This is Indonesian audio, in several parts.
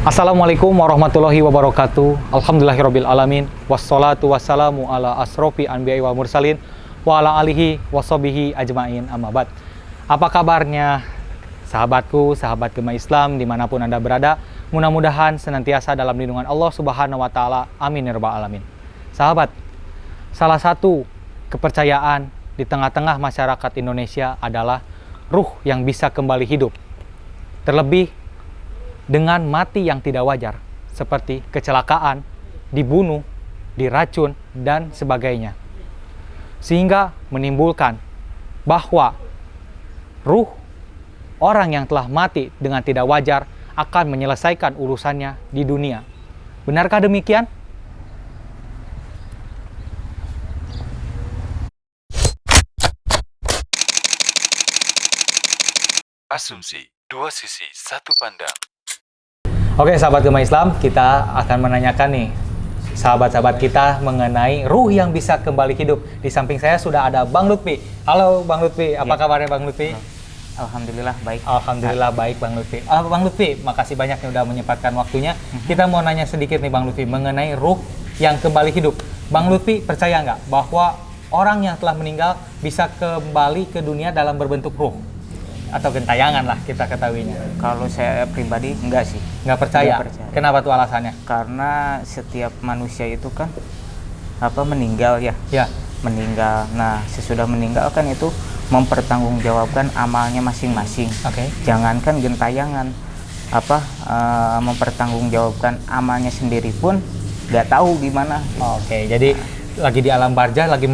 Assalamualaikum warahmatullahi wabarakatuh. Alhamdulillahirabbil alamin. Wassalatu wassalamu ala asrofi anbiya'i wal mursalin wa ala alihi washabihi ajmain, amma ba'd. Apa kabarnya sahabatku, sahabat Gema Islam dimanapun Anda berada? Mudah-mudahan senantiasa dalam lindungan Allah Subhanahu wa taala. Amin ya rabbal alamin. Sahabat, salah satu kepercayaan di tengah-tengah masyarakat Indonesia adalah ruh yang bisa kembali hidup. Terlebih dengan mati yang tidak wajar, seperti kecelakaan, dibunuh, diracun, dan sebagainya. Sehingga menimbulkan bahwa ruh orang yang telah mati dengan tidak wajar akan menyelesaikan urusannya di dunia. Benarkah demikian? Asumsi, dua sisi, satu pandang. Oke, sahabat Gema Islam, kita akan menanyakan nih sahabat-sahabat kita mengenai ruh yang bisa kembali hidup. Di samping saya sudah ada Bang Lutfi. Halo Bang Lutfi, apa kabarnya Bang Lutfi? Alhamdulillah baik. Alhamdulillah baik Bang Lutfi. Bang Lutfi, makasih banyak yang udah menyempatkan waktunya. Kita mau nanya sedikit nih Bang Lutfi mengenai ruh yang kembali hidup. Bang Lutfi percaya nggak bahwa orang yang telah meninggal bisa kembali ke dunia dalam berbentuk ruh? Atau gentayangan lah kita ketahuinya. Kalau saya pribadi enggak sih. Nggak percaya? Nggak percaya. Kenapa tuh alasannya? Karena setiap manusia itu kan meninggal ya. Ya. Meninggal. Nah, sesudah meninggal kan itu mempertanggungjawabkan amalnya masing-masing. Oke. Jangankan gentayangan, mempertanggungjawabkan amalnya sendiri pun nggak tahu gimana. Oke, jadi lagi di alam barzah lagi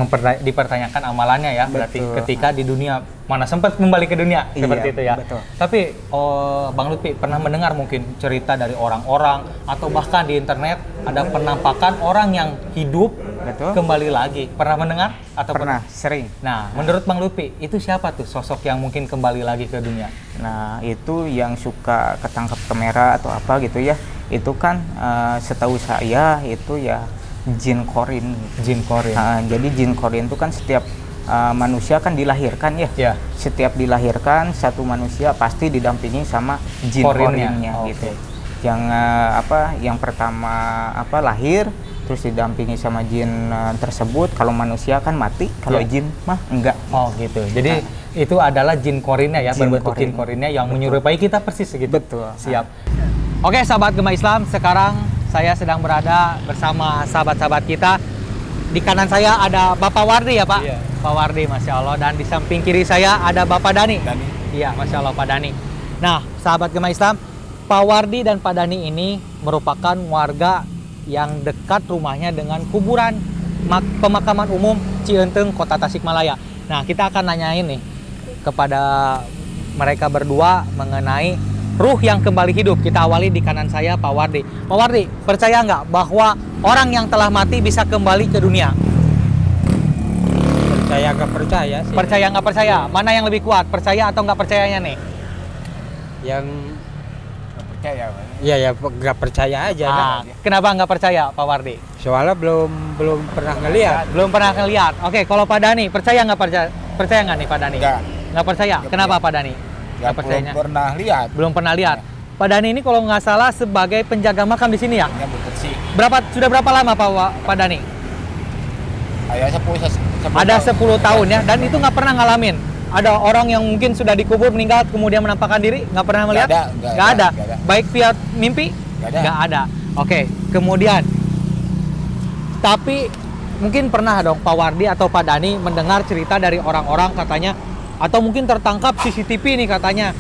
dipertanyakan amalannya ya. Berarti Betul. ketika di dunia mana sempat kembali ke dunia seperti itu ya. Betul. Tapi Bang Lutfi pernah mendengar mungkin cerita dari orang-orang atau bahkan di internet ada penampakan orang yang hidup Betul. kembali lagi. Pernah mendengar atau Pernah, sering. Nah, menurut Bang Lutfi itu siapa tuh sosok yang mungkin kembali lagi ke dunia? Nah, itu yang suka ketangkep kamera atau apa gitu ya. Itu kan setahu saya itu ya jin korin. Jin korin. Jadi jin korin itu kan setiap manusia kan dilahirkan ya. Ya. Setiap dilahirkan satu manusia pasti didampingi sama jin korinnya Oke. gitu. Yang pertama lahir terus didampingi sama jin tersebut. Kalau manusia kan mati, kalau Ya. jin mah enggak. Oh gitu. Jadi itu adalah jin korinnya ya, Jin berbentuk korin. jin korinnya yang Betul. menyerupai kita persis gitu. Betul. Siap. Oke, sahabat Gema Islam, sekarang saya sedang berada bersama sahabat-sahabat kita. Di kanan saya ada Bapak Wardi ya Pak? Iya. Pak Wardi, Masya Allah. Dan di samping kiri saya ada Bapak Dani. Iya, Masya Allah Pak Dani. Nah, sahabat Gema Islam, Pak Wardi dan Pak Dani ini merupakan warga yang dekat rumahnya dengan kuburan pemakaman umum Cienteng, Kota Tasikmalaya. Nah, kita akan nanyain nih kepada mereka berdua mengenai ruh yang kembali hidup. Kita awali di kanan saya Pak Wardi. Pak Wardi, percaya nggak bahwa orang yang telah mati bisa kembali ke dunia? Percaya nggak percaya sih. Percaya nggak percaya? Mana yang lebih kuat? Percaya atau nggak percayanya nih? Yang Percaya, ya nggak percaya aja. Ah, kenapa nggak percaya Pak Wardi? Soalnya belum pernah ngelihat. Belum pernah ngeliat. Oke, kalau Pak Dani, percaya nggak percaya? Percaya nggak nih Pak Dani? Nggak percaya. Nggak Kenapa percaya. Pak Dani? Nggak percayanya? Belum pernah lihat. Belum pernah lihat. Pak Dani ini kalau nggak salah sebagai penjaga makam di sini ya? Hanya bersih. Sudah berapa lama Pak Dani? Ayah 10 Ada 10 tahun ya, dan itu nggak pernah ngalamin. Ada orang yang mungkin sudah dikubur meninggal kemudian menampakkan diri, nggak pernah melihat? Nggak ada. Baik via mimpi? Nggak ada. Oke, kemudian tapi mungkin pernah dong Pak Wardi atau Pak Dani mendengar cerita dari orang-orang katanya, atau mungkin tertangkap CCTV nih katanya,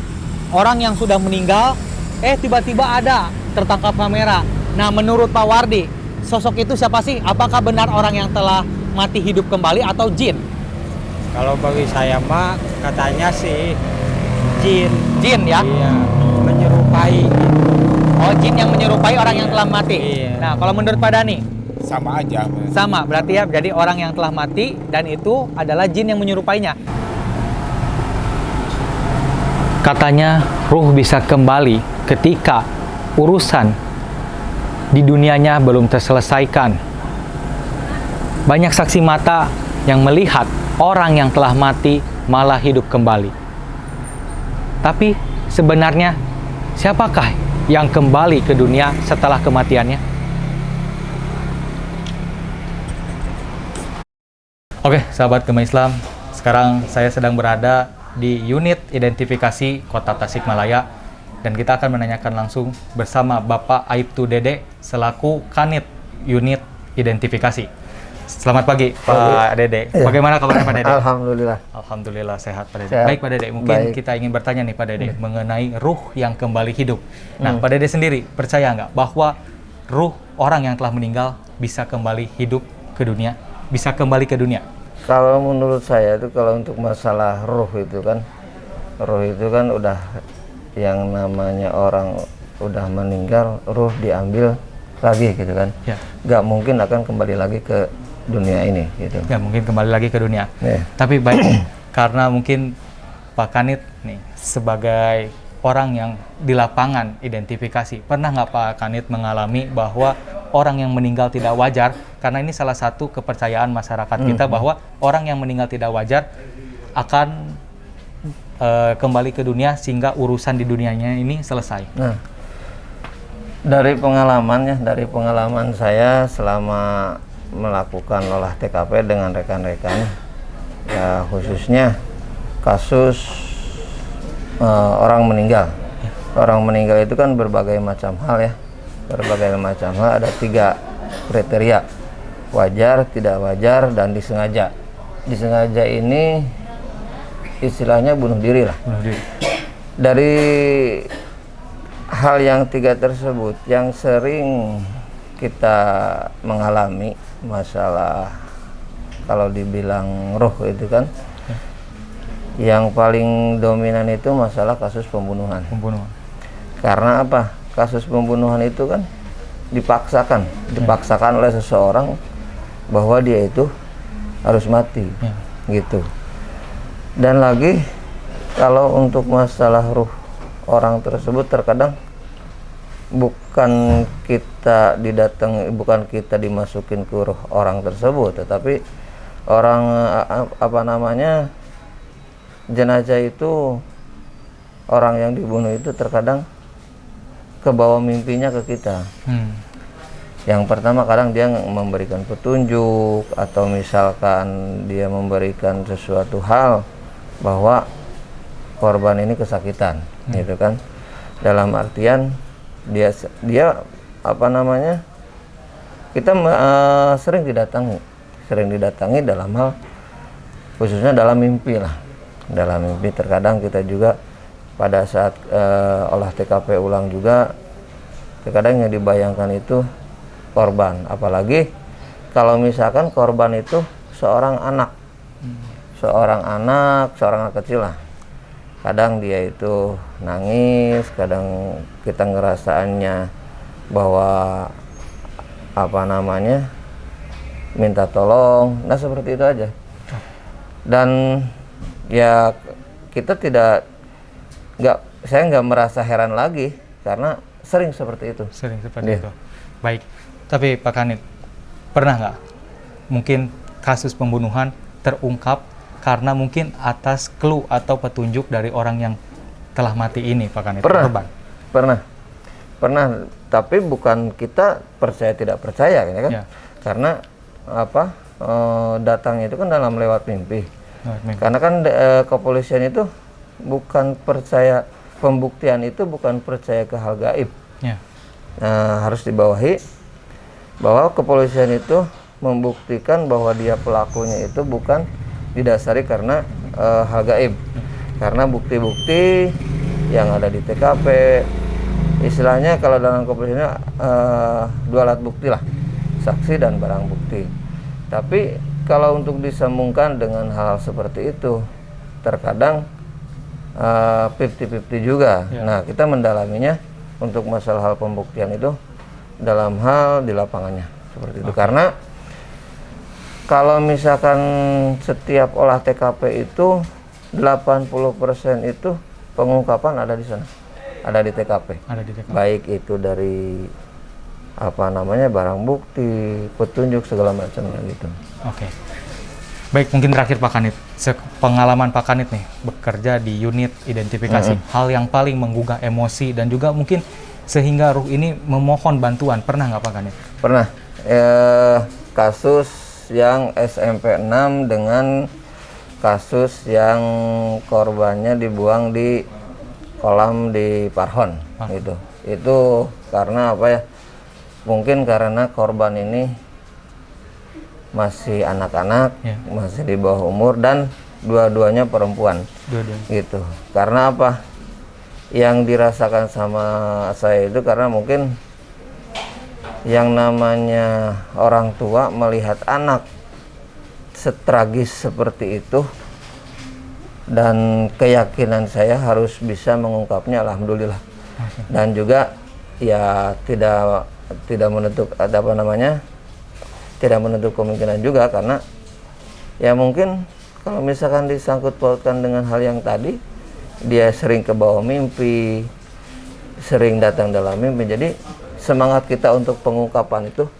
orang yang sudah meninggal tiba-tiba ada tertangkap kamera. Nah, menurut Pak Wardi, sosok itu siapa sih? Apakah benar orang yang telah mati hidup kembali atau jin? Kalau bagi saya mah katanya sih jin. Jin ya? Iya, menyerupai. Oh, jin yang menyerupai orang yang telah mati. Iya. Nah, kalau menurut Pak Dani? sama aja. Sama, berarti ya jadi orang yang telah mati dan itu adalah jin yang menyerupainya. Katanya ruh bisa kembali ketika urusan di dunianya belum terselesaikan. Banyak saksi mata yang melihat orang yang telah mati malah hidup kembali. Tapi sebenarnya siapakah yang kembali ke dunia setelah kematiannya? Oke, sahabat Gema Islam, sekarang saya sedang berada di unit identifikasi Kota Tasikmalaya dan kita akan menanyakan langsung bersama Bapak Aibtu Dede selaku Kanit unit identifikasi. Selamat pagi Pak Dede. Ya. Bagaimana kabarnya Pak Dede? Alhamdulillah. Alhamdulillah sehat Pak Dede. Sehat. Baik Pak Dede, mungkin Baik. kita ingin bertanya nih Pak Dede mengenai ruh yang kembali hidup. Nah, Pak Dede sendiri percaya nggak bahwa ruh orang yang telah meninggal bisa kembali hidup ke dunia, bisa kembali ke dunia? Kalau menurut saya itu kalau untuk masalah roh itu kan udah yang namanya orang udah meninggal, ruh diambil lagi gitu kan. Ya. Nggak mungkin akan kembali lagi ke dunia ini gitu. Ya, mungkin kembali lagi ke dunia. Ya. Tapi baik, karena mungkin Pak Kanit nih sebagai orang yang di lapangan identifikasi, pernah nggak Pak Kanit mengalami bahwa orang yang meninggal tidak wajar, karena ini salah satu kepercayaan masyarakat kita bahwa orang yang meninggal tidak wajar akan kembali ke dunia sehingga urusan di dunianya ini selesai. Nah, dari pengalaman saya selama melakukan olah TKP dengan rekan-rekan, ya khususnya kasus orang meninggal. Orang meninggal itu kan berbagai macam hal ya. Berbagai macam hal, ada 3 kriteria: wajar, tidak wajar, dan disengaja. Disengaja ini istilahnya bunuh diri lah. Bunuh diri. Dari hal yang 3 tersebut yang sering kita mengalami masalah, kalau dibilang roh itu kan yang paling dominan itu masalah kasus pembunuhan. Pembunuhan. Karena apa? Kasus pembunuhan itu kan dipaksakan oleh seseorang bahwa dia itu harus mati, gitu. Dan lagi kalau untuk masalah ruh orang tersebut terkadang bukan kita dimasukin ke ruh orang tersebut, tetapi orang jenazah itu, orang yang dibunuh itu terkadang kebawa mimpinya ke kita. Yang pertama kadang dia memberikan petunjuk, atau misalkan dia memberikan sesuatu hal bahwa korban ini kesakitan, gitu kan. Dalam artian dia kita sering didatangi dalam hal khususnya dalam mimpi lah. Dalam mimpi terkadang kita juga pada saat olah TKP ulang juga terkadang yang dibayangkan itu korban, apalagi kalau misalkan korban itu seorang anak kecil lah. Kadang dia itu nangis, kadang kita ngerasaannya bahwa minta tolong, nah seperti itu aja. Dan ya kita saya nggak merasa heran lagi karena sering seperti itu. Sering seperti itu. Baik, tapi Pak Kanit, pernah nggak mungkin kasus pembunuhan terungkap karena mungkin atas clue atau petunjuk dari orang yang telah mati ini, Pak Kanit? Pernah. Tapi bukan kita percaya tidak percaya, ya kan? Ya. Karena datangnya itu kan dalam lewat mimpi. Karena kan kepolisian itu bukan percaya, pembuktian itu bukan percaya ke hal gaib. Ya. Harus dibawahi bahwa kepolisian itu membuktikan bahwa dia pelakunya itu bukan didasari karena hal gaib, karena bukti-bukti yang ada di TKP, istilahnya kalau dalam kepolisian 2 alat bukti lah, saksi dan barang bukti. Tapi kalau untuk disambungkan dengan hal seperti itu terkadang 50-50 juga. Nah, kita mendalaminya untuk masalah hal pembuktian itu dalam hal di lapangannya seperti itu. Karena kalau misalkan setiap olah TKP itu 80% itu pengungkapan ada di sana, ada di TKP. Baik itu dari barang bukti, petunjuk segala macamnya gitu. Oke. Baik, mungkin terakhir Pak Kanit, pengalaman Pak Kanit nih bekerja di unit identifikasi, hal yang paling menggugah emosi dan juga mungkin sehingga ruh ini memohon bantuan. Pernah nggak Pak Kanit? Pernah. Kasus yang SMP 6 dengan kasus yang korbannya dibuang di kolam di Parhon gitu. Itu karena apa ya? Mungkin karena korban ini masih anak-anak, masih di bawah umur, dan dua-duanya perempuan. Gitu. Karena apa? Yang dirasakan sama saya itu karena mungkin yang namanya orang tua melihat anak setragis seperti itu, dan keyakinan saya harus bisa mengungkapnya, alhamdulillah. Dan juga ya tidak menutup tidak menutup kemungkinan juga, karena ya mungkin kalau misalkan disangkut pautkan dengan hal yang tadi, dia sering ke bawah mimpi, sering datang dalam mimpi, jadi semangat kita untuk pengungkapan itu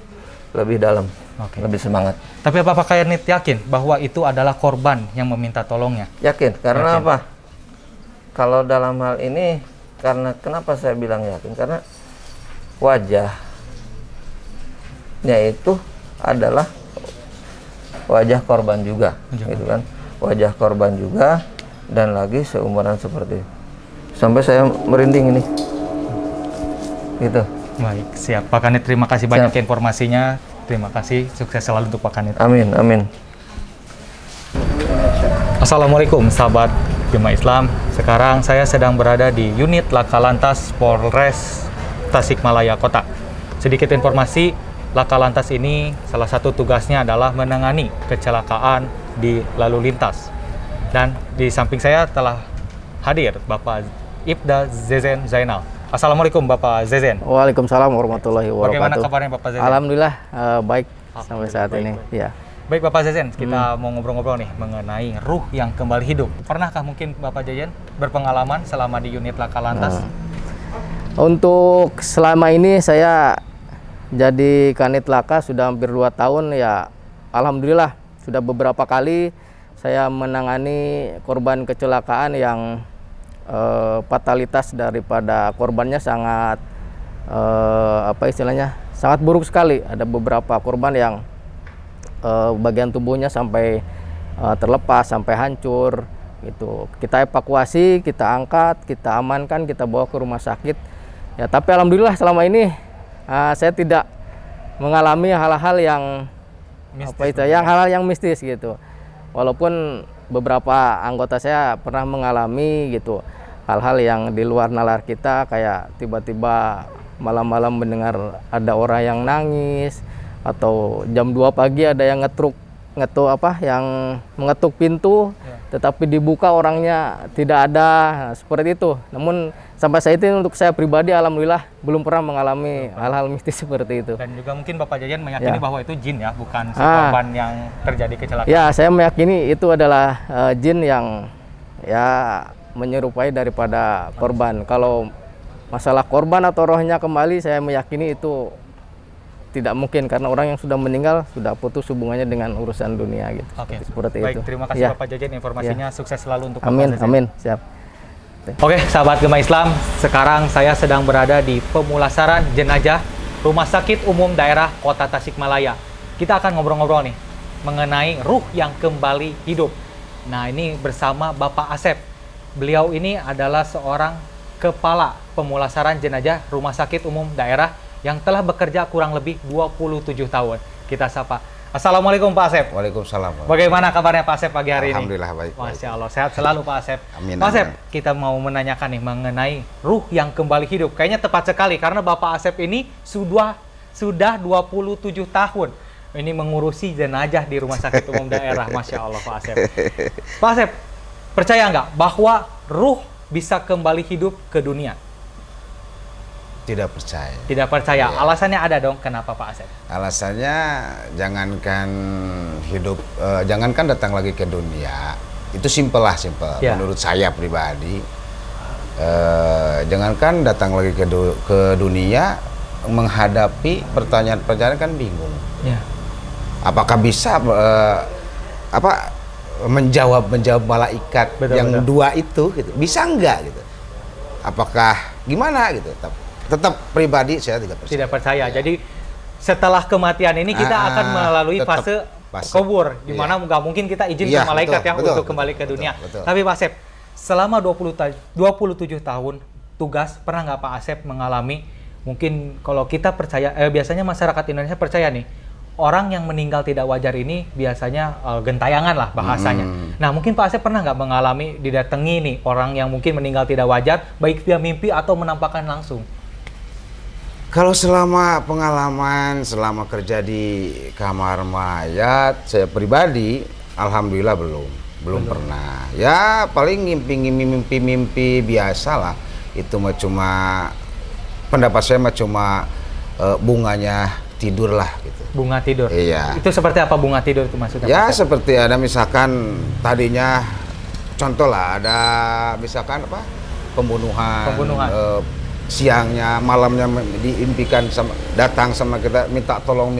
lebih dalam, lebih semangat. Tapi apa Pak Kanit yakin bahwa itu adalah korban yang meminta tolongnya? Yakin, karena apa? Kalau dalam hal ini, kenapa saya bilang yakin? Karena wajahnya itu adalah wajah korban juga, gitu kan? Wajah korban juga, dan lagi seumuran seperti itu. Sampai saya merinding ini, gitu. Baik, siap Pak Kanit. Terima kasih banyak informasinya. Terima kasih, sukses selalu untuk Pak Kanit. Amin, amin. Assalamualaikum sahabat Jemaah Islam. Sekarang saya sedang berada di unit Laka Lantas Polres Tasikmalaya Kota. Sedikit informasi, Laka Lantas ini salah satu tugasnya adalah menangani kecelakaan di lalu lintas. Dan di samping saya telah hadir Bapak Ibda Zezen Zainal. Assalamualaikum Bapak Zezen. Waalaikumsalam warahmatullahi wabarakatuh. Bagaimana kabarnya Bapak Zezen? Alhamdulillah baik sampai saat ini. Ya. Baik Bapak Zezen, kita mau ngobrol-ngobrol nih mengenai ruh yang kembali hidup. Pernahkah mungkin Bapak Zezen berpengalaman selama di unit Laka Lantas? Untuk selama ini saya jadi Kanit Laka sudah hampir 2 tahun ya. Alhamdulillah sudah beberapa kali saya menangani korban kecelakaan yang fatalitas daripada korbannya sangat sangat buruk sekali. Ada beberapa korban yang bagian tubuhnya sampai terlepas, sampai hancur gitu. Kita evakuasi, kita angkat, kita amankan, kita bawa ke rumah sakit ya. Tapi alhamdulillah selama ini saya tidak mengalami hal-hal yang hal-hal yang mistis gitu. Walaupun beberapa anggota saya pernah mengalami gitu hal-hal yang di luar nalar kita, kayak tiba-tiba malam-malam mendengar ada orang yang nangis, atau jam 2 pagi ada yang yang mengetuk pintu, tetapi dibuka orangnya tidak ada, seperti itu. Namun sampai saat ini untuk saya pribadi alhamdulillah belum pernah mengalami hal-hal mistis seperti itu. Dan juga mungkin Bapak Jajan meyakini bahwa itu jin ya, bukan si korban yang terjadi kecelakaan. Ya, saya meyakini itu adalah jin yang menyerupai daripada korban. Kalau masalah korban atau rohnya kembali, saya meyakini itu tidak mungkin, karena orang yang sudah meninggal sudah putus hubungannya dengan urusan dunia gitu. Oke. Seperti baik, itu. terima kasih Bapak Jajan informasinya. Sukses selalu untuk amin, Bapak Jajan. Amin, siap. Oke, sahabat Jemaah Islam, sekarang saya sedang berada di pemulasaran jenazah Rumah Sakit Umum Daerah Kota Tasikmalaya. Kita akan ngobrol-ngobrol nih mengenai ruh yang kembali hidup. Nah, ini bersama Bapak Asep. Beliau ini adalah seorang kepala pemulasaran jenazah Rumah Sakit Umum Daerah yang telah bekerja kurang lebih 27 tahun. Kita sapa. Assalamualaikum Pak Asep. Waalaikumsalam. Bagaimana kabarnya Pak Asep pagi hari ini? Alhamdulillah baik. Masya Allah, sehat selalu Pak Asep. Amin. Pak Asep, kita mau menanyakan nih mengenai ruh yang kembali hidup. Kayaknya tepat sekali karena Bapak Asep ini sudah 27 tahun ini mengurusi jenazah di Rumah Sakit Umum Daerah. Masya Allah Pak Asep. Pak Asep, percaya nggak bahwa ruh bisa kembali hidup ke dunia? Tidak percaya. Tidak percaya. Iya. Alasannya ada dong. Kenapa Pak Asep? Alasannya jangankan datang lagi ke dunia, itu simpel lah, simpel. Ya. Menurut saya pribadi, jangankan datang lagi ke dunia, menghadapi pertanyaan-pertanyaan kan bingung. Ya. Apakah bisa menjawab malaikat yang dua itu gitu. Bisa enggak gitu. Apakah gimana gitu. tetap pribadi saya tidak percaya. Tidak percaya. Ya. Jadi setelah kematian ini kita akan melalui tetap fase kubur, di mana nggak mungkin kita izin ke malaikat untuk kembali ke dunia. Betul. Tapi Pak Asep, selama 27 tahun tugas, pernah nggak Pak Asep mengalami, mungkin kalau kita percaya, biasanya masyarakat Indonesia percaya nih, orang yang meninggal tidak wajar ini biasanya gentayangan lah bahasanya. Nah, mungkin Pak Asep pernah nggak mengalami didatangi nih orang yang mungkin meninggal tidak wajar, baik via mimpi atau menampakkan langsung? Kalau selama pengalaman, selama kerja di kamar mayat, saya pribadi, alhamdulillah belum pernah. Ya paling mimpi biasa lah. Itu mah cuma, pendapat saya mah cuma bunganya tidur lah gitu. Bunga tidur? Iya. Itu seperti apa bunga tidur itu maksudnya? Ya Pak Asep? seperti ada misalkan tadinya, contoh lah ada misalkan apa, pembunuhan. Siangnya, malamnya diimpikan datang sama kita minta tolong.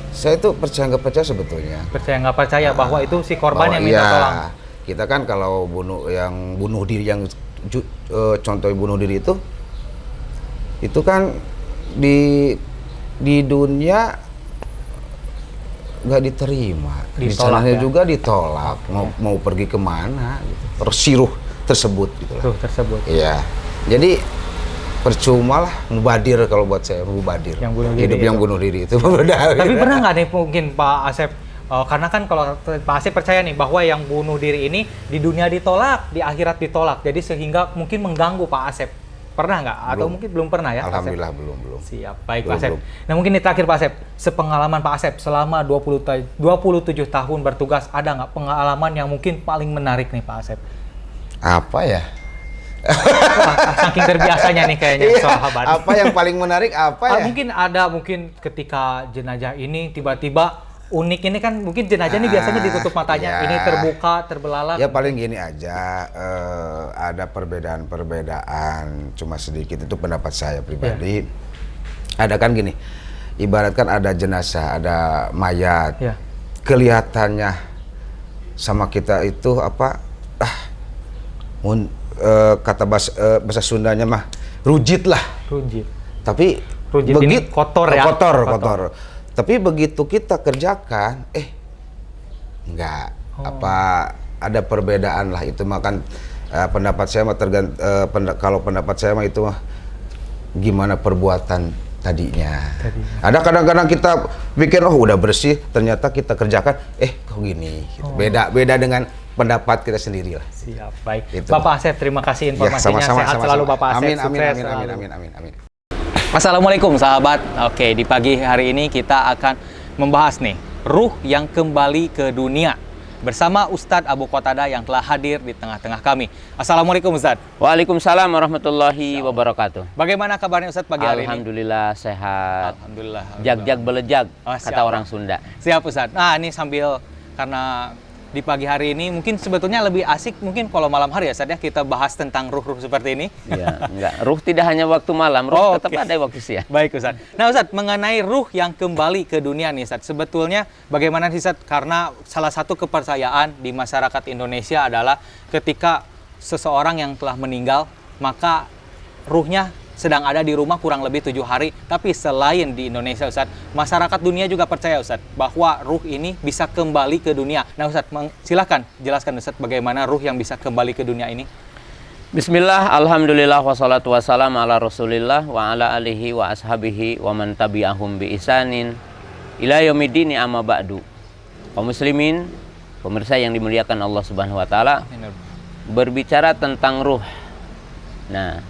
Saya itu percaya nggak percaya sebetulnya. Percaya nggak percaya bahwa itu si korban yang minta tolong. Kita kan kalau bunuh diri yang contoh bunuh diri itu kan di dunia nggak diterima, di sananya juga ditolak. Mau pergi kemana gitu. Terus si ruh tersebut gitu lah. Ruh tersebut. Iya. Jadi percuma lah mubadir, kalau buat saya mubadir. Yang bunuh diri hidup itu. yang bunuh diri itu. Tapi pernah nggak nih mungkin Pak Asep, karena kan kalau Pak Asep percaya nih bahwa yang bunuh diri ini di dunia ditolak, di akhirat ditolak, jadi sehingga mungkin mengganggu Pak Asep. Pernah nggak? Atau mungkin belum pernah ya? Alhamdulillah Pak Asep? belum. Siap, baik Pak Asep. Nah mungkin ini terakhir Pak Asep, sepengalaman Pak Asep selama 27 tahun bertugas, ada nggak pengalaman yang mungkin paling menarik nih Pak Asep? Apa ya? Wah, saking terbiasanya nih kayaknya sahabat. Apa yang paling menarik apa ya? Mungkin ketika jenazah ini tiba-tiba unik ini kan, mungkin jenazah ini biasanya ditutup matanya, ini terbuka, terbelalak. Ya paling gini aja, ada perbedaan cuma sedikit, itu pendapat saya pribadi. Ada kan gini, ibaratkan ada jenazah, ada mayat, kelihatannya sama kita itu apa? Kata bahasa Sundanya mah rujit lah. Rujit. Tapi rujit ini kotor ya. Kotor. Tapi begitu kita kerjakan, enggak. Ada perbedaan lah, itu makan pendapat saya mah kalau pendapat saya mah itu mah gimana perbuatan tadinya. Ada kadang-kadang kita pikir udah bersih, ternyata kita kerjakan kok gini gitu. Beda dengan pendapat kita sendiri lah. Siap, baik. Itu. Bapak Asep, terima kasih informasinya. Sehat selalu Bapak Asep. Amin. Assalamualaikum sahabat. Oke, di pagi hari ini kita akan membahas nih ruh yang kembali ke dunia bersama Ustadz Abu Qatadah yang telah hadir di tengah-tengah kami. Assalamualaikum Ustadz. Waalaikumsalam warahmatullahi wabarakatuh. Bagaimana kabarnya Ustadz pagi hari ini? Alhamdulillah sehat. Alhamdulillah. Jag-jag belejag, kata orang Sunda. Siap Ustadz. Nah ini sambil, karena di pagi hari ini mungkin sebetulnya lebih asik mungkin kalau malam hari ya Ustadz ya, kita bahas tentang ruh-ruh seperti ini. Iya, enggak. Ruh tidak hanya waktu malam, ruh tetap ada waktu siang. Baik Ustadz. Nah Ustadz, mengenai ruh yang kembali ke dunia nih Ustadz, sebetulnya bagaimana sih Ustadz? Karena salah satu kepercayaan di masyarakat Indonesia adalah ketika seseorang yang telah meninggal, maka ruhnya sedang ada di rumah kurang lebih 7 hari. Tapi selain di Indonesia Ustadz, masyarakat dunia juga percaya Ustadz bahwa ruh ini bisa kembali ke dunia. Nah Ustadz, silakan jelaskan Ustadz bagaimana ruh yang bisa kembali ke dunia ini. Bismillah, alhamdulillah, wassalatu wassalamu ala rasulillah wa ala alihi wa ashabihi wa man tabi'ahum bi isanin ila yaumiddin amma ba'du. Kaum muslimin, pemirsa yang dimuliakan Allah Subhanahu wa taala, berbicara tentang ruh. Nah,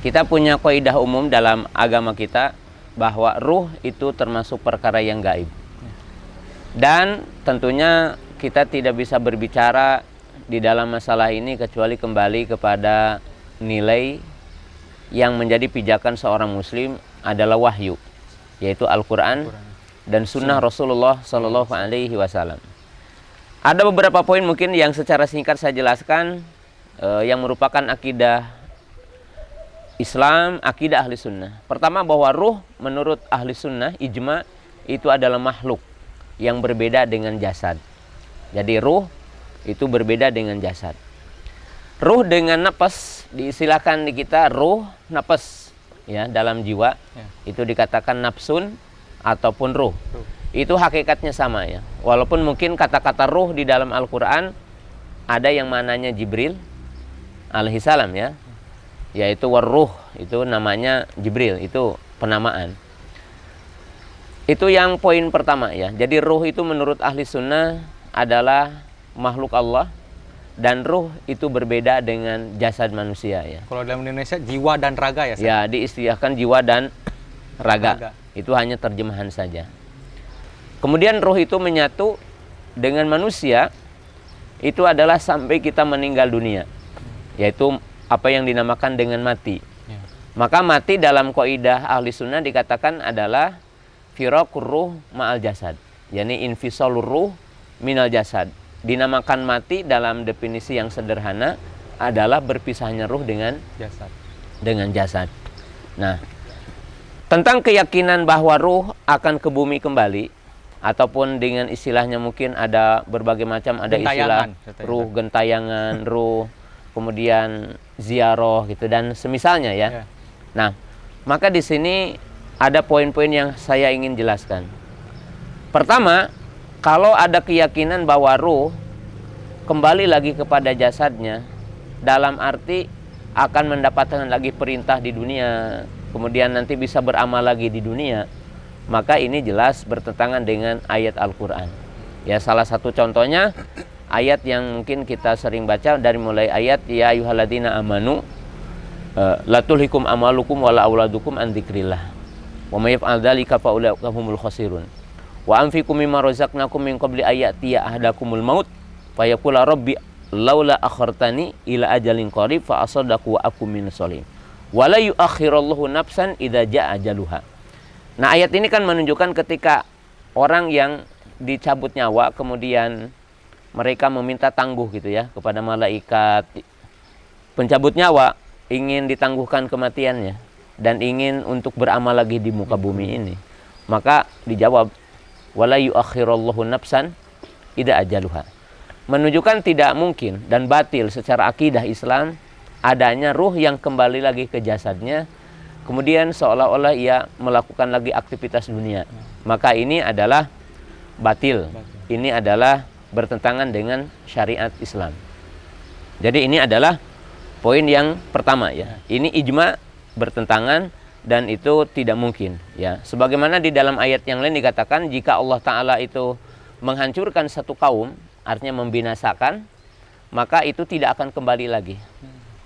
kita punya kaidah umum dalam agama kita bahwa ruh itu termasuk perkara yang gaib. Dan tentunya kita tidak bisa berbicara di dalam masalah ini kecuali kembali kepada nilai yang menjadi pijakan seorang muslim adalah wahyu, yaitu Al-Quran dan sunnah Rasulullah Sallallahu Alaihi Wasallam. Ada beberapa poin mungkin yang secara singkat saya jelaskan yang merupakan akidah Islam, akidah ahli sunnah. Pertama, bahwa ruh menurut ahli sunnah, ijma, itu adalah makhluk yang berbeda dengan jasad. Jadi ruh itu berbeda dengan jasad. Ruh dengan nafas diistilahkan di kita ruh nafas ya dalam jiwa itu dikatakan nafsun ataupun ruh. Itu hakikatnya sama ya. Walaupun mungkin kata-kata ruh di dalam Al-Qur'an ada yang mananya Jibril alaihissalam ya. Yaitu waruh itu namanya Jibril, itu penamaan. Itu yang poin pertama ya. Jadi ruh itu menurut ahli sunnah adalah makhluk Allah. Dan ruh itu berbeda dengan jasad manusia ya. Kalau dalam Indonesia jiwa dan raga ya. Ya, diistilahkan jiwa dan raga. Itu hanya terjemahan saja. Kemudian ruh itu menyatu dengan manusia itu adalah sampai kita meninggal dunia. Yaitu apa yang dinamakan dengan mati. Maka mati dalam kaidah ahli sunnah dikatakan adalah firaqur ruh ma'al jasad. Yani infisalur ruh minal jasad. Dinamakan mati dalam definisi yang sederhana adalah berpisahnya ruh dengan jasad. Nah, tentang keyakinan bahwa ruh akan ke bumi kembali ataupun dengan istilahnya mungkin ada berbagai macam, ada istilah ruh gentayangan, ruh kemudian ziarah gitu dan semisalnya ya. Nah, maka di sini ada poin-poin yang saya ingin jelaskan. Pertama, kalau ada keyakinan bahwa ruh kembali lagi kepada jasadnya dalam arti akan mendapatkan lagi perintah di dunia, kemudian nanti bisa beramal lagi di dunia, maka ini jelas bertentangan dengan ayat Al-Qur'an. Ya, salah satu contohnya ayat yang mungkin kita sering baca dari mulai ayat ya ayyuhalladzina amanu la tulhikum amalukum wala auladukum an dzikrillah wa may yaf'al dzalika fa ulaika humul khasirun. Wa anfiqu mimma razaqnakum min qabli ayatiya ahdakumul maut fa yaqula rabbi laula akhartani ila ajalin qarib fa asaddaqu wa akum minas solihin. Wa la yuakhirullahu nafsan idza jaa ajaluha. Nah, ayat ini kan menunjukkan ketika orang yang dicabut nyawa kemudian mereka meminta tangguh gitu ya kepada malaikat pencabut nyawa ingin ditangguhkan kematiannya dan ingin untuk beramal lagi di muka bumi ini. Maka dijawab wala yuakhirullahu nafsan idza ajaluha. Menunjukkan tidak mungkin dan batil secara akidah Islam adanya ruh yang kembali lagi ke jasadnya kemudian seolah-olah ia melakukan lagi aktivitas dunia. Maka ini adalah batil. Ini adalah bertentangan dengan syariat Islam. Jadi ini adalah poin yang pertama ya. Ini ijma bertentangan dan itu tidak mungkin ya. Sebagaimana di dalam ayat yang lain dikatakan jika Allah Ta'ala itu menghancurkan satu kaum, artinya membinasakan, maka itu tidak akan kembali lagi.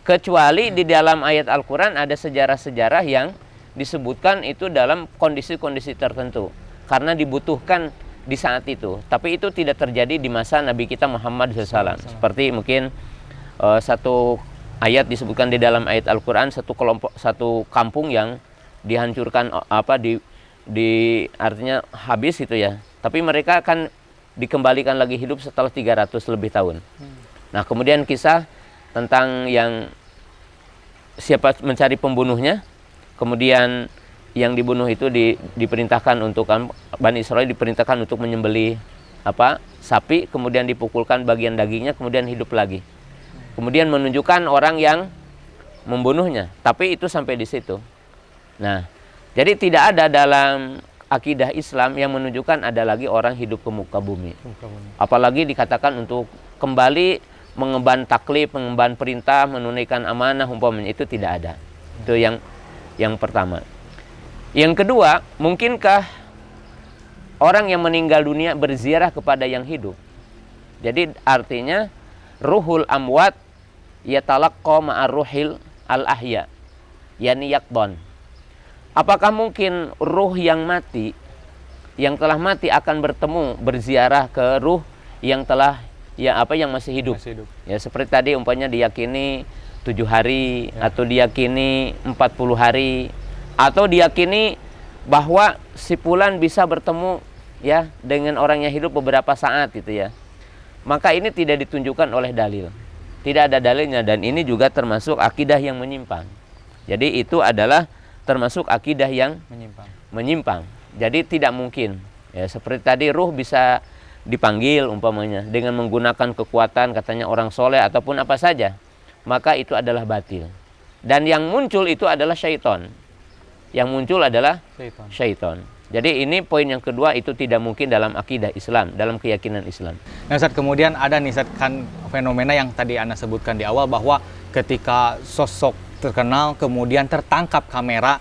Kecuali di dalam ayat Al-Quran ada sejarah-sejarah yang disebutkan itu dalam kondisi-kondisi tertentu karena dibutuhkan di saat itu. Tapi itu tidak terjadi di masa Nabi kita Muhammad SAW. Seperti mungkin satu ayat disebutkan di dalam ayat Al-Quran satu kampung yang dihancurkan artinya habis itu ya. Tapi mereka akan dikembalikan lagi hidup setelah 300 lebih tahun. Nah, kemudian kisah tentang yang siapa mencari pembunuhnya, kemudian yang dibunuh itu diperintahkan untuk Bani Israil diperintahkan untuk menyembelih sapi, kemudian dipukulkan bagian dagingnya, kemudian hidup lagi. Kemudian menunjukkan orang yang membunuhnya, tapi itu sampai di situ. Nah, jadi tidak ada dalam akidah Islam yang menunjukkan ada lagi orang hidup ke muka bumi. Apalagi dikatakan untuk kembali mengemban taklif, mengemban perintah, menunaikan amanah umpamanya, itu tidak ada. Itu yang pertama. Yang kedua, mungkinkah orang yang meninggal dunia berziarah kepada yang hidup? Jadi artinya ruhul amwat yatalaqqa ma'ar ruhil al-ahya, yani yaqdan. Apakah mungkin ruh yang mati, yang telah mati akan bertemu berziarah ke ruh yang telah yang masih hidup? Ya seperti tadi umpamanya diyakini 7 hari atau diyakini 40 hari atau diyakini bahwa si fulan bisa bertemu ya dengan orang yang hidup beberapa saat gitu ya. Maka ini tidak ditunjukkan oleh dalil. Tidak ada dalilnya dan ini juga termasuk akidah yang menyimpang. Jadi itu adalah termasuk akidah yang menyimpang. Jadi tidak mungkin. Ya seperti tadi ruh bisa dipanggil umpamanya dengan menggunakan kekuatan katanya orang soleh ataupun apa saja. maka itu adalah batil. Dan yang muncul itu adalah syaitan. Yang muncul adalah syaitan. Jadi ini poin yang kedua, itu tidak mungkin dalam akidah Islam, dalam keyakinan Islam. Nah, Ustaz, kemudian ada nih, Ustaz, kan fenomena yang tadi Anda sebutkan di awal bahwa ketika sosok terkenal kemudian tertangkap kamera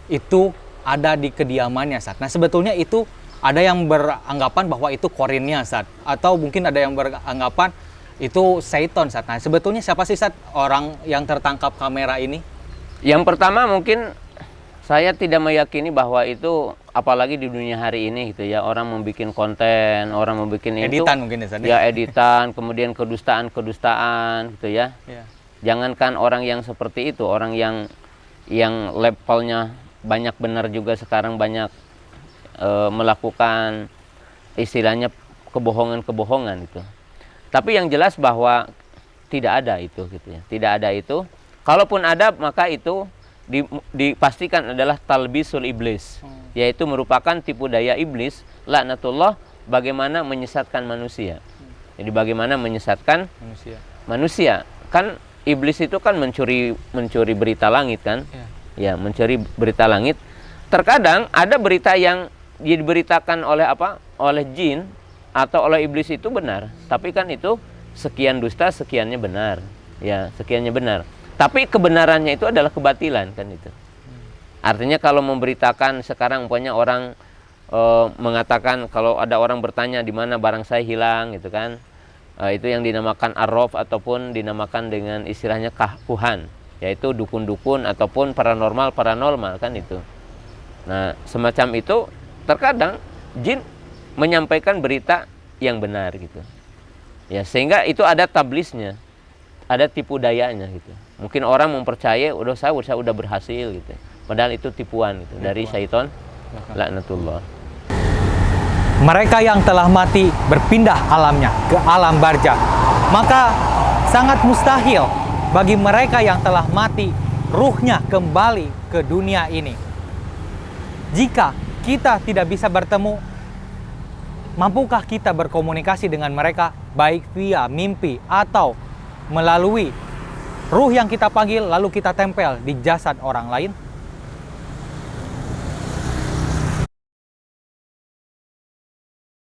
itu ada di kediamannya, Ustaz. Nah, sebetulnya itu ada yang beranggapan bahwa itu korinnya, Ustaz, atau mungkin ada yang beranggapan itu syaitan, Ustaz. Nah, sebetulnya siapa sih, Ustaz, orang yang tertangkap kamera ini? Yang pertama mungkin saya tidak meyakini bahwa itu, apalagi di dunia hari ini gitu ya, orang membuat konten, orang membuat Editan mungkin, Ustaz. ya editan, kemudian kedustaan gitu ya. Ya. Jangankan orang yang seperti itu, orang yang levelnya banyak benar juga sekarang banyak melakukan istilahnya kebohongan itu. Tapi yang jelas bahwa tidak ada itu gitu ya. Tidak ada itu. Kalaupun ada, maka itu dipastikan adalah talbisul iblis, yaitu merupakan tipu daya iblis, laknatullah, bagaimana menyesatkan manusia. Jadi bagaimana menyesatkan manusia. Kan iblis itu kan mencuri berita langit kan? Ya, mencuri berita langit. Terkadang ada berita yang diberitakan oleh oleh jin atau oleh iblis itu benar, tapi kan itu sekian dusta, sekiannya benar. Ya, sekiannya benar. Tapi kebenarannya itu adalah kebatilan kan itu. Artinya kalau memberitakan sekarang punya orang mengatakan, kalau ada orang bertanya di mana barang saya hilang gitu kan, itu yang dinamakan arraf ataupun dinamakan dengan istilahnya kuhan, yaitu dukun-dukun ataupun paranormal kan itu. Nah, semacam itu terkadang jin menyampaikan berita yang benar gitu. Ya, sehingga itu ada tablisnya, ada tipu dayanya gitu. Mungkin orang mempercayai saya udah berhasil gitu. Padahal itu tipuan gitu dari syaitan, laknatullah. Mereka yang telah mati berpindah alamnya ke alam barzah. Maka sangat mustahil bagi mereka yang telah mati ruhnya kembali ke dunia ini. Jika kita tidak bisa bertemu, mampukah kita berkomunikasi dengan mereka baik via mimpi atau melalui ruh yang kita panggil lalu kita tempel di jasad orang lain?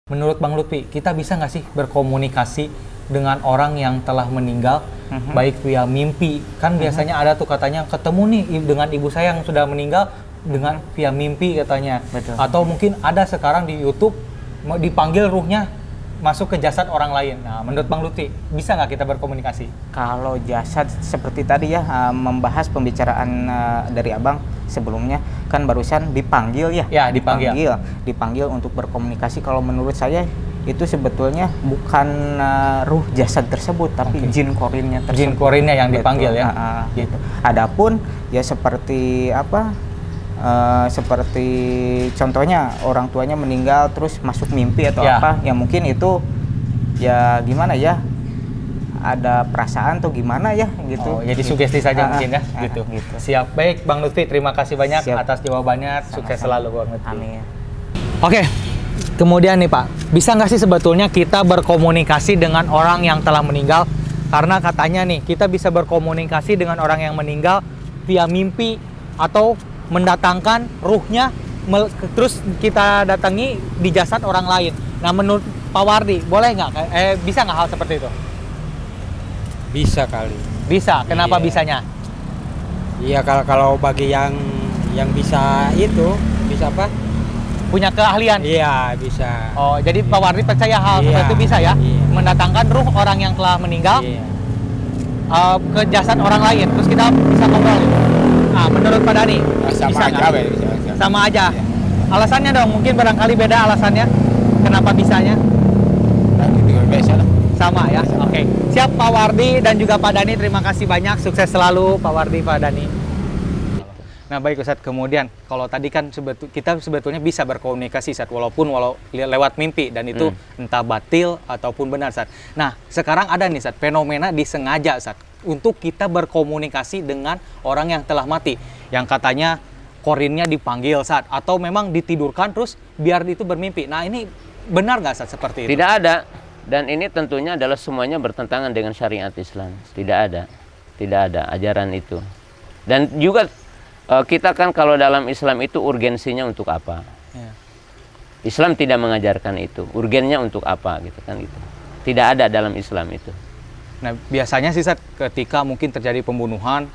Menurut Bang Lutfi, kita bisa nggak sih berkomunikasi dengan orang yang telah meninggal baik via mimpi? Kan biasanya ada tuh katanya ketemu nih dengan ibu saya yang sudah meninggal dengan via mimpi katanya. Betul. Atau mungkin ada sekarang di YouTube dipanggil ruhnya masuk ke jasad orang lain. Nah, menurut Bang Lutfi, bisa nggak kita berkomunikasi? Kalau jasad seperti tadi ya, membahas pembicaraan dari Abang sebelumnya, kan barusan dipanggil ya? Ya, dipanggil. Dipanggil untuk berkomunikasi. Kalau menurut saya itu sebetulnya bukan ruh jasad tersebut, tapi jin korinnya tersebut. Jin korinnya yang dipanggil. Betul. Ya? Gitu. Adapun ya seperti apa? Seperti contohnya orang tuanya meninggal terus masuk mimpi atau apa, ya mungkin itu ya gimana ya, ada perasaan atau gimana ya gitu. Jadi sugesti saja mungkin ya gitu. Siap, baik Bang Lutfi, terima kasih banyak atas jawabannya. Sukses selalu Bang Lutfi. Amin. Oke, kemudian nih Pak, bisa nggak sih sebetulnya kita berkomunikasi dengan orang yang telah meninggal? Karena katanya nih kita bisa berkomunikasi dengan orang yang meninggal via mimpi atau mendatangkan ruhnya terus kita datangi di jasad orang lain. Nah, menurut Pak Wardi, boleh nggak? Bisa nggak hal seperti itu? Bisa kali. Bisa. Kenapa bisanya? Iya, kalau bagi yang bisa itu, bisa apa? Punya keahlian? Iya, bisa. Oh, jadi Pak Wardi percaya hal seperti itu bisa ya? Iya. Mendatangkan ruh orang yang telah meninggal ke jasad orang lain, terus kita bisa ngobrol gitu. Nah, menurut Pak Dani, Sama bisa aja, bisa. bisa. Sama aja. Alasannya dong, mungkin barangkali beda alasannya. Kenapa bisanya? Biasa lah. Sama ya. Oke. Siap Pak Wardi dan juga Pak Dani, terima kasih banyak. Sukses selalu Pak Wardi, Pak Dani. Nah, baik Ustadz, kemudian kalau tadi kan kita sebetulnya bisa berkomunikasi Ustadz, walaupun lewat mimpi, dan itu entah batil ataupun benar Ustadz. Nah, sekarang ada nih Ustadz, fenomena disengaja Ustadz untuk kita berkomunikasi dengan orang yang telah mati, yang katanya korinnya dipanggil Ustadz, atau memang ditidurkan terus biar itu bermimpi. Nah, ini benar nggak Ustadz seperti itu? Tidak ada. Dan ini tentunya adalah semuanya bertentangan dengan syariat Islam. Tidak ada. Tidak ada ajaran itu. Dan juga kita kan kalau dalam Islam itu urgensinya untuk apa? Ya. Islam tidak mengajarkan itu. Urgennya untuk apa gitu kan itu. Tidak ada dalam Islam itu. Nah, biasanya sih Ustaz, ketika mungkin terjadi pembunuhan,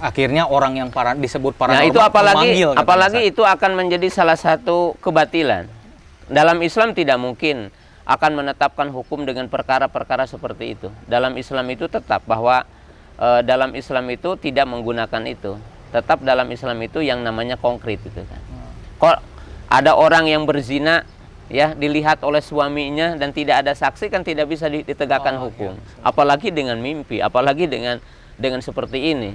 akhirnya orang yang disebut paranormal Nah, itu memanggil, apalagi itu akan menjadi salah satu kebatilan. Dalam Islam tidak mungkin akan menetapkan hukum dengan perkara-perkara seperti itu. Dalam Islam itu tetap bahwa dalam Islam itu tidak menggunakan itu. Tetap dalam Islam itu yang namanya konkret itu kan. Kok ada orang yang berzina ya dilihat oleh suaminya dan tidak ada saksi kan tidak bisa ditegakkan hukum. Apalagi dengan mimpi, apalagi dengan seperti ini.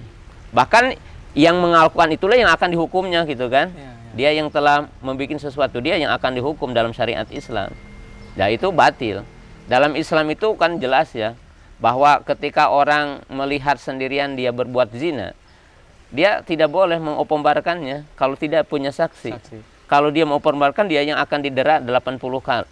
Bahkan yang melakukan itulah yang akan dihukumnya gitu kan. Dia yang telah membuat sesuatu, dia yang akan dihukum dalam syariat Islam. Nah, itu batil. Dalam Islam itu kan jelas ya bahwa ketika orang melihat sendirian dia berbuat zina, dia tidak boleh mengopombarkannya kalau tidak punya saksi. Kalau dia mau perembarkan, dia yang akan didera 80 kali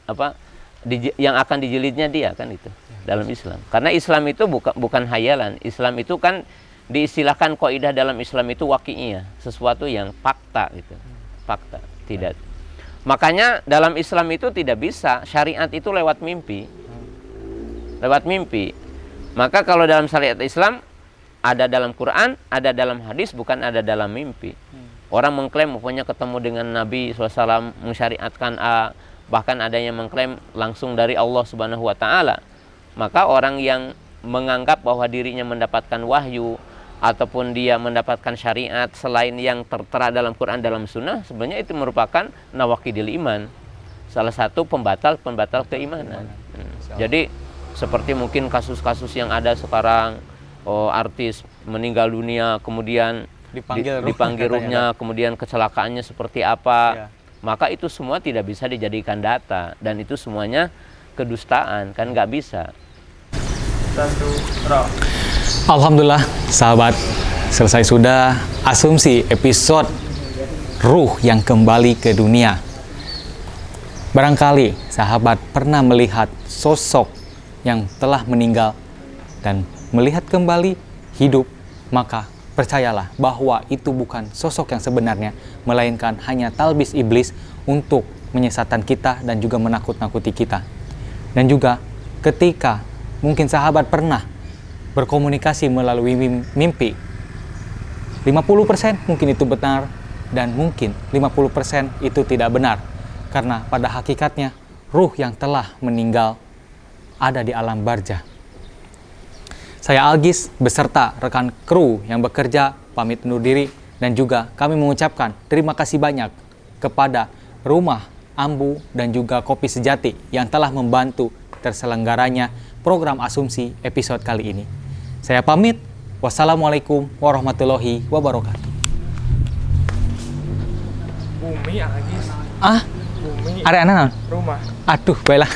yang akan dijilidnya dia kan itu dalam Islam. Karena Islam itu bukan hayalan. Islam itu kan diistilahkan kaidah dalam Islam itu waqi'iyah, sesuatu yang fakta gitu. Fakta, tidak. Makanya dalam Islam itu tidak bisa syariat itu lewat mimpi. Lewat mimpi. Maka kalau dalam syariat Islam ada dalam Quran, ada dalam hadis, bukan ada dalam mimpi. Orang mengklaim pokoknya ketemu dengan Nabi SAW mensyariatkan A, bahkan ada yang mengklaim langsung dari Allah Subhanahu wa Ta'ala. Maka orang yang menganggap bahwa dirinya mendapatkan wahyu ataupun dia mendapatkan syariat selain yang tertera dalam Quran, dalam Sunnah, sebenarnya itu merupakan nawaqidil iman, salah satu pembatal keimanan. Jadi seperti mungkin kasus-kasus yang ada sekarang, artis meninggal dunia kemudian dipanggil ruhnya, kemudian kecelakaannya seperti apa, maka itu semua tidak bisa dijadikan data dan itu semuanya kedustaan, kan nggak bisa. Alhamdulillah sahabat, selesai sudah asumsi episode ruh yang kembali ke dunia. Barangkali sahabat pernah melihat sosok yang telah meninggal dan melihat kembali hidup, maka percayalah bahwa itu bukan sosok yang sebenarnya, melainkan hanya talbis iblis untuk menyesatkan kita dan juga menakut-nakuti kita. Dan juga ketika mungkin sahabat pernah berkomunikasi melalui mimpi, 50% mungkin itu benar dan mungkin 50% itu tidak benar. Karena pada hakikatnya ruh yang telah meninggal ada di alam barzah. Saya Algis beserta rekan kru yang bekerja pamit undur diri dan juga kami mengucapkan terima kasih banyak kepada Rumah Ambu dan juga Kopi Sejati yang telah membantu terselenggaranya program Asumsi episode kali ini. Saya pamit. Wassalamualaikum warahmatullahi wabarakatuh. Bumi Algis. Bumi. Ada anak? Rumah. Aduh, baiklah.